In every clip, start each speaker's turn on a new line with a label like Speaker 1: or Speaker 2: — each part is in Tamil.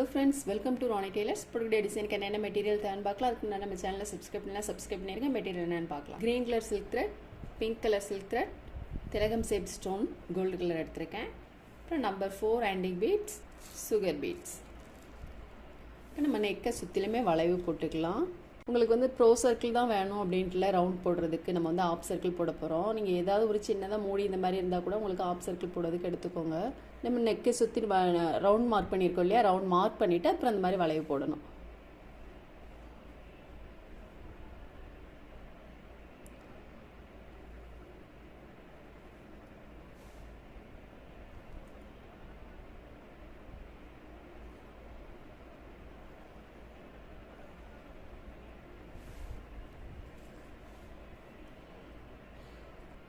Speaker 1: Hello friends, welcome to Ronnie Tailors. Product design can என்ன மெட்டீரியல் தேவைன்னு பார்க்கலாம். அதுக்கு முன்னாடி நம்ம சேனலை சப்ஸ்கிரைப் பண்ணிருங்க. மெட்டீரியல் என்னன்னு பார்க்கலாம். Green colour silk thread, pink colour silk thread, திலகம் ஷேப் ஸ்டோன் கோல்டு கலர் எடுத்திருக்கேன். அப்புறம் number 4 antique beads, sugar beads. இப்போ நம்ம நெக்கை சுற்றிலுமே வளைவு போட்டுக்கலாம். உங்களுக்கு வந்து ப்ரோ சர்க்கிள் தான் வேணும் அப்படின்ட்டுல ரவுண்ட் போடுறதுக்கு நம்ம வந்து ஆப் சர்க்கிள் போட போகிறோம். நீங்கள் ஏதாவது ஒரு சின்னதாக மூடி இந்த மாதிரி இருந்தால் கூட உங்களுக்கு ஆப் சர்க்கிள் போடுறதுக்கு எடுத்துக்கோங்க. நம்ம நெக்கை சுற்றி ரவுண்ட் மார்க் பண்ணியிருக்கோம் இல்லையா, ரவுண்ட் மார்க் பண்ணிவிட்டு அப்புறம் அந்த மாதிரி வளைவு போடணும்.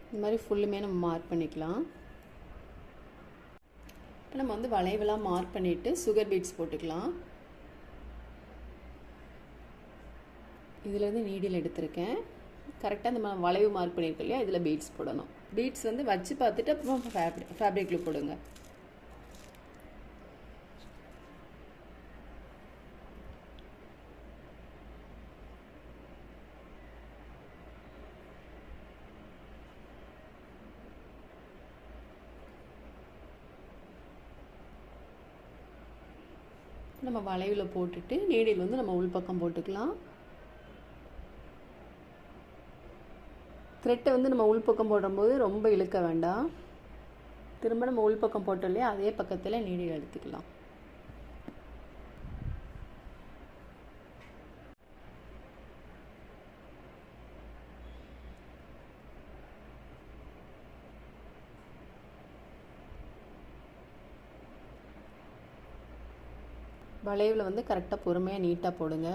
Speaker 1: இந்த மாதிரி ஃபுல்லுமே நம்ம மார்க் பண்ணிக்கலாம். இப்போ நம்ம வந்து வளைவெல்லாம் மார்க் பண்ணிவிட்டு சுகர் பீட்ஸ் போட்டுக்கலாம். இதில் வந்து நீடில் எடுத்திருக்கேன். கரெக்டாக நம்ம வளைவு மார்க் பண்ணியிருக்கோம் இல்லையா, இதில் பீட்ஸ் போடணும். பீட்ஸ் வந்து வச்சு பார்த்துட்டு அப்புறம் ஃபேப்ரிக்கில் போடுங்க. நம்ம வளைவில் போட்டுட்டு நீடில் வந்து நம்ம உள்பக்கம் போட்டுக்கலாம். த்ரெட்டை வந்து நம்ம உள்பக்கம் போடும்போது ரொம்ப இழுக்க வேண்டாம். திரும்ப நம்ம உள்பக்கம் போட்டோம் இல்லையா, அதே பக்கத்தில் நீடில் எடுத்துக்கலாம். வளைவில் வந்து கரெக்டாக பொறுமையாக நீட்டாக போடுங்க.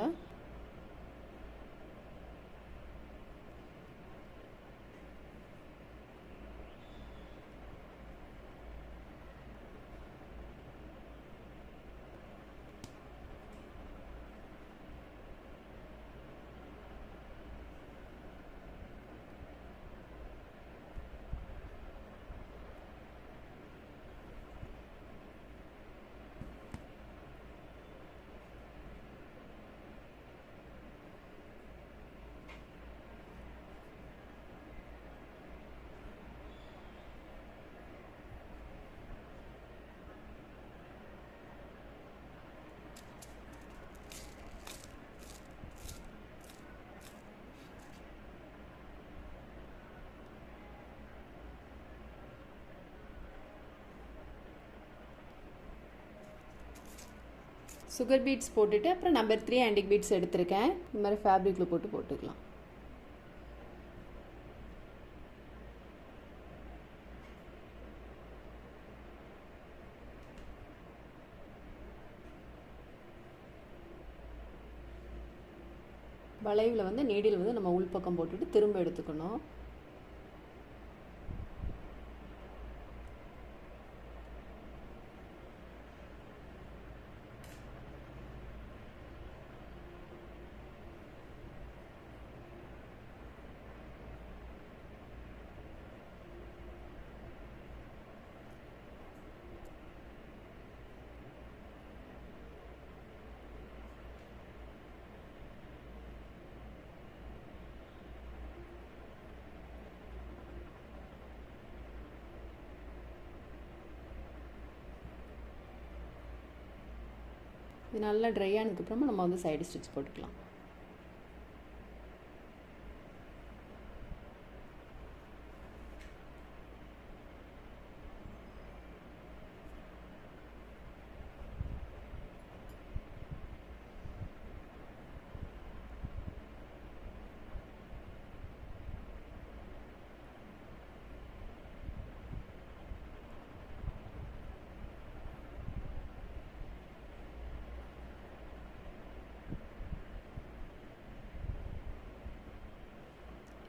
Speaker 1: சுகர் பீட்ஸ் போட்டுட்டு அப்புறம் நம்பர் 3 ஆண்டிக் பீட்ஸ் எடுத்திருக்கேன். இந்த மாதிரி ஃபேப்ரிக்கில் போட்டுக்கலாம். வளைவில் வந்து நீடில் வந்து நம்ம உள்பக்கம் போட்டுட்டு திரும்ப எடுத்துக்கணும். இது நல்லா ட்ரை ஆனதுக்கப்புறமா நம்ம வந்து சைடு ஸ்டிச் போட்டுக்கலாம்.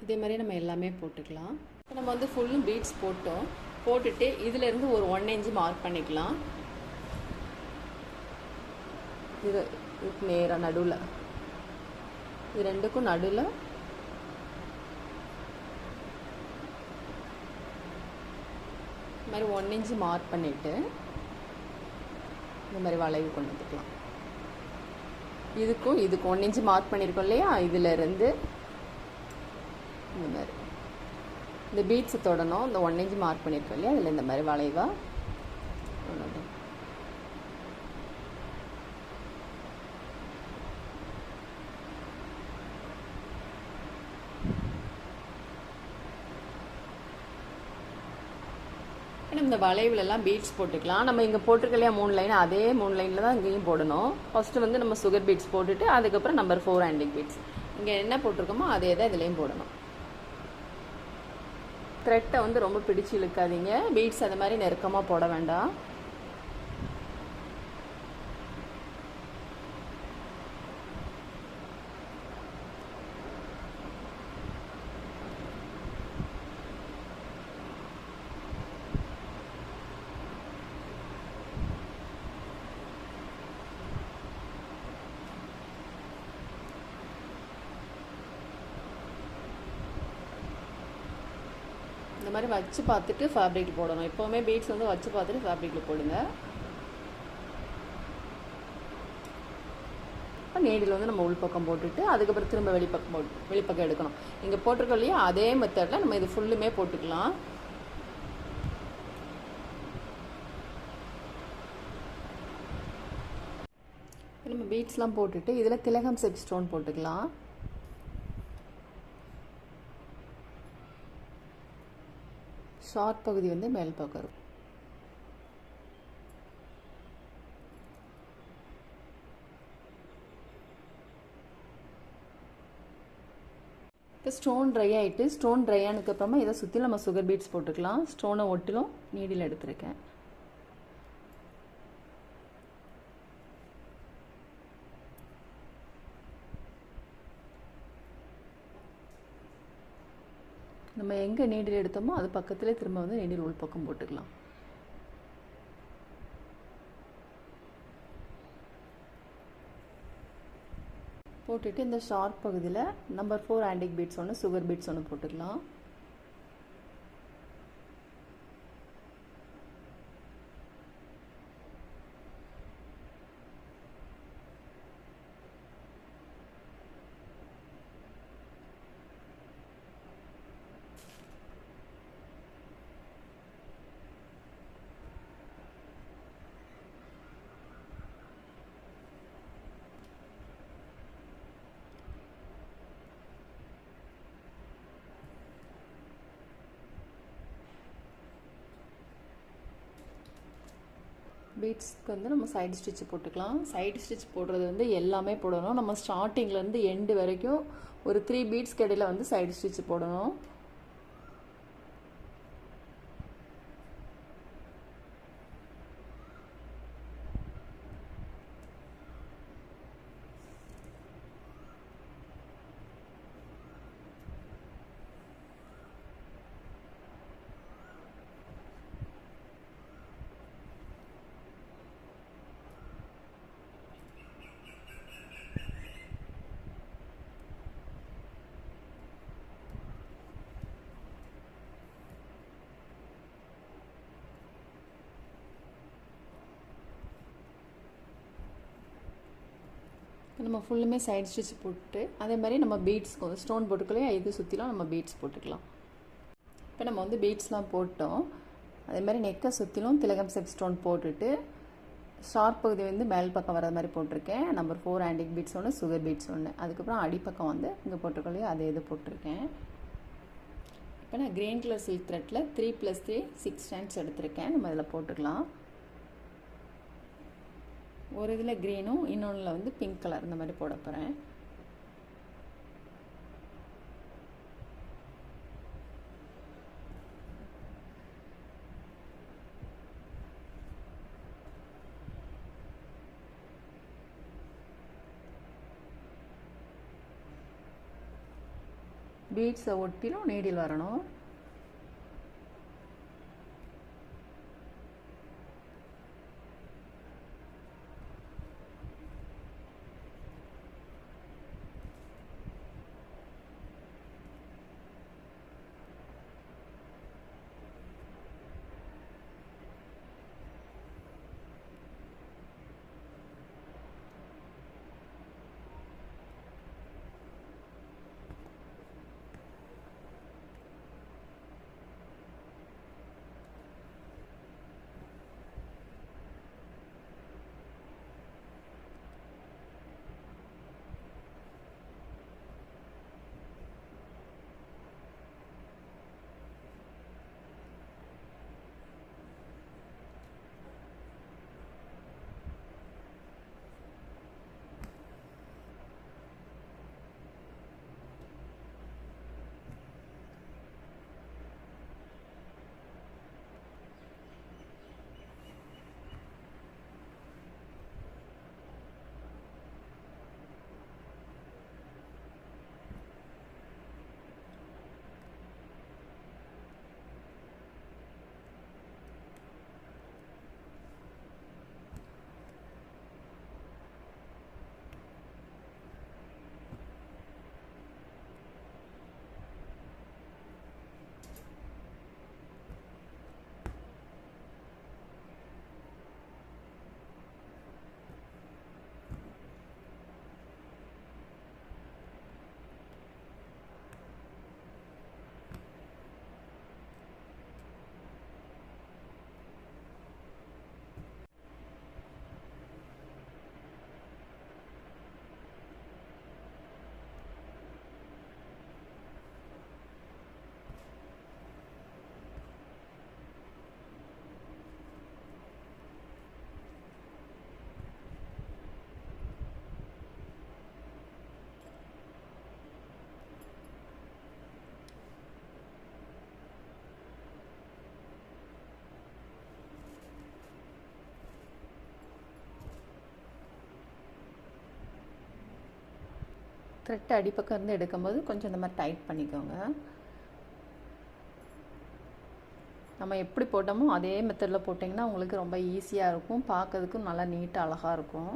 Speaker 1: இதே மாதிரி நம்ம எல்லாமே போட்டுக்கலாம். இப்போ நம்ம வந்து ஃபுல்லும் பீட்ஸ் போட்டுட்டு இதிலேருந்து ஒரு 1 இன்ச்சு மார்க் பண்ணிக்கலாம். இதுக்கு நேராக நடுவில், இது ரெண்டுக்கும் நடுவில் இந்த மாதிரி 1 இன்ச்சு மார்க் பண்ணிவிட்டு இந்த மாதிரி வளைவு கொண்டு வந்துக்கலாம். இதுக்கும் 1 இன்ச் மார்க் பண்ணியிருக்கோம் இல்லையா, இதிலேருந்து இந்த மாதிரி இந்த பீட்ஸை தொடணும். இந்த 1 இன்ச் மார்க் பண்ணியிருக்கோம் இல்லையா, அதில் இந்த மாதிரி வளைவாக இந்த வளைவுலலாம் பீட்ஸ் போட்டுக்கலாம். நம்ம இங்கே போட்டிருக்க இல்லையா 3 லைன், அதே 3 லைனில் தான் இங்கேயும் போடணும். ஃபஸ்ட்டு வந்து நம்ம சுகர் பீட்ஸ் போட்டுட்டு அதுக்கப்புறம் நம்பர் 4 ஆன்டிக் பீட்ஸ் இங்கே என்ன போட்டிருக்கோமோ அதே தான் இதுலேயும் போடணும். த்ரெட்டை வந்து ரொம்ப பிடிச்சி இழுக்காதீங்க. பீட்ஸ் அது மாதிரி நெருக்கமாக போட வேண்டாம். இந்த மாதிரி வச்சு பார்த்துட்டு ஃபேப்ரிக் போடணும். எப்போவுமே பீட்ஸ் வந்து வச்சு பார்த்துட்டு ஃபேப்ரிக்கில் போடுங்க. நீடில் வந்து நம்ம உள்பக்கம் போட்டுட்டு அதுக்கப்புறம் திரும்ப வெளிப்பக்கம் எடுக்கணும். இங்கே போட்டிருக்கோம் இல்லையா, அதே மெத்தடில் நம்ம இது ஃபுல்லுமே போட்டுக்கலாம். நம்ம பீட்ஸ்லாம் போட்டுட்டு இதில் திலகம் செட் ஸ்டோன் போட்டுக்கலாம். ஷார்ட் பகுதி வந்து மேல் பக்கம் இருக்கும். இப்போ ஸ்டோன் ட்ரை ஆகிட்டு, ஸ்டோன் ட்ரை ஆனதுக்கப்புறமா இதை சுற்றி நம்ம சுகர் பீட்ஸ் போட்டுக்கலாம். ஸ்டோனை ஒட்டிலும் நீடில் எடுத்துருக்கேன். நம்ம எங்கே நீடில் எடுத்தோமோ அது பக்கத்துலேயே திரும்ப வந்து நீடில் உள்பக்கம் போட்டுக்கலாம். போட்டுட்டு இந்த ஷார்ப் பகுதியில் நம்பர் 4 ஆன்டிக் பீட்ஸ் ஒன்று, சுகர் பீட்ஸ் ஒன்று போட்டுக்கலாம். பீட்ஸ்க்கு வந்து நம்ம சைடு ஸ்டிச் போட்டுக்கலாம். சைடு ஸ்டிச் போடுறது வந்து எல்லாமே போடணும். நம்ம ஸ்டார்டிங்லேருந்து எண்டு வரைக்கும் ஒரு 3 பீட்ஸ்க்கு இடையில வந்து சைடு ஸ்டிச் போடணும். நம்ம ஃபுல்லுமே சைடு ஸ்டிச் போட்டு அதே மாதிரி நம்ம பீட்ஸ்க்கு வந்து ஸ்டோன் போட்டுக்கலையே, இது சுற்றிலாம் நம்ம பீட்ஸ் போட்டுக்கலாம். இப்போ நம்ம வந்து பீட்ஸ்லாம் போட்டோம். அதே மாதிரி நெக்கை சுற்றிலும் திலகம் செட் ஸ்டோன் போட்டுட்டு ஷார்ப் பகுதி வந்து மேல் பக்கம் வர மாதிரி போட்டிருக்கேன். நம்பர் 4 ஆன்டிக் பீட்ஸ் ஒன்று, சுகர் பீட்ஸ் ஒன்று. அதுக்கப்புறம் அடிப்பக்கம் வந்து இங்கே போட்டிருக்கலையே அதே இது போட்டிருக்கேன். இப்போ நான் கிரீன் கலர் சில்க் த்ரெட்டில் 3+3 6 ஸ்டாண்ட்ஸ் எடுத்திருக்கேன். நம்ம இதில் போட்டுக்கலாம். ஒரு இதில் க்ரீனும் இன்னொன்றில் வந்து பிங்க் கலர் இந்த மாதிரி போட போகிறேன். பீட்ஸை ஒட்டிலும் நீடில் வரணும். த்ரெட் அடிப்பக்கம் இருந்து எடுக்கும்போது கொஞ்சம் இந்த மாதிரி டைட் பண்ணிக்கோங்க. நம்ம எப்படி போட்டோமோ அதே மெத்தடில் போட்டிங்கன்னா உங்களுக்கு ரொம்ப ஈஸியாக இருக்கும், பார்க்கறதுக்கும் நல்லா நீட்டாக அழகாக இருக்கும்.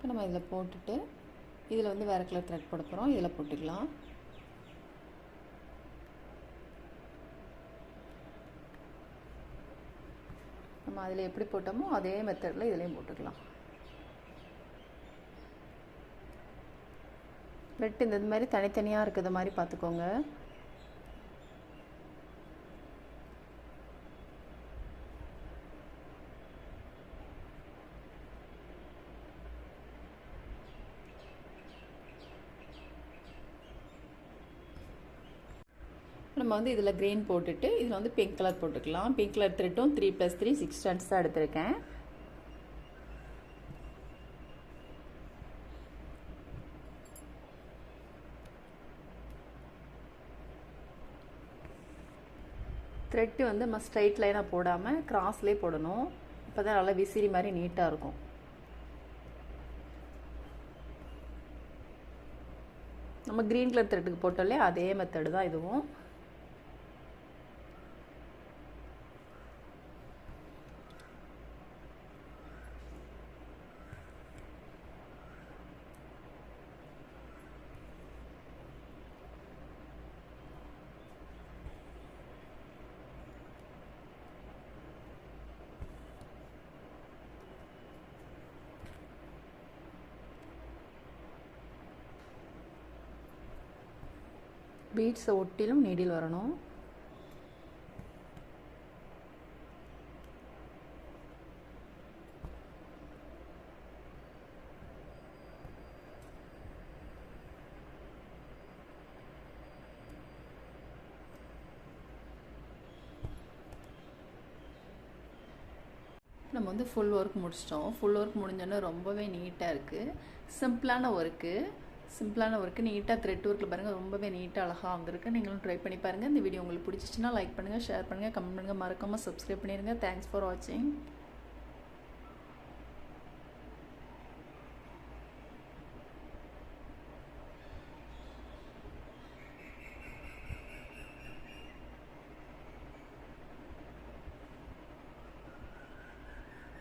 Speaker 1: இப்போ நம்ம இதில் போட்டுட்டு இதில் வந்து வேறு கலர் த்ரெட் போட போகிறோம். இதில் போட்டுக்கலாம். நம்ம அதில் எப்படி போட்டோமோ அதே மெத்தடில் இதுலேயும் போட்டுக்கலாம். த்ரெட் இந்த மாதிரி தனித்தனியாக இருக்கிற மாதிரி பார்த்துக்கோங்க. நம்ம வந்து இதில் க்ரீன் போட்டுட்டு இதில் வந்து பிங்க் கலர் போட்டுக்கலாம். பிங்க் கலர் த்ரெட்டும் 3+3 6 ஸ்டாண்ட்ஸ் தான் எடுத்திருக்கேன். த்ரெட்டு வந்து நம்ம ஸ்ட்ரைட் லைனாக போடாமல் கிராஸ்லேயே போடணும். அப்போ தான் நல்லா விசிறி மாதிரி நீட்டாக இருக்கும். நம்ம க்ரீன் கலர் த்ரெட்டுக்கு போட்டாலே அதே மெத்தடு தான் இதுவும். பீட்ஸை ஒட்டிலும் நீடில் வரணும். நம்ம வந்து ஃபுல் ஒர்க் முடிச்சிட்டோம். ஃபுல் ஒர்க் முடிஞ்சோன்னா ரொம்பவே நீட்டாக இருக்குது. சிம்பிளான ஒர்க்கு நீட்டாக த்ரெட் ஒர்க்கில் பாருங்கள், ரொம்பவே நீட்டாக அழகாக வந்திருக்கு. நீங்களும் ட்ரை பண்ணி பாருங்கள். இந்த வீடியோ உங்களுக்கு பிடிச்சிச்சின்னா லைக் பண்ணுங்கள், ஷேர் பண்ணுங்கள், கமெண்ட் பண்ணுங்கள், மறக்காமல் சப்ஸ்கிரைப் பண்ணிடுங்க. தேங்க்ஸ் ஃபார் வாட்சிங்.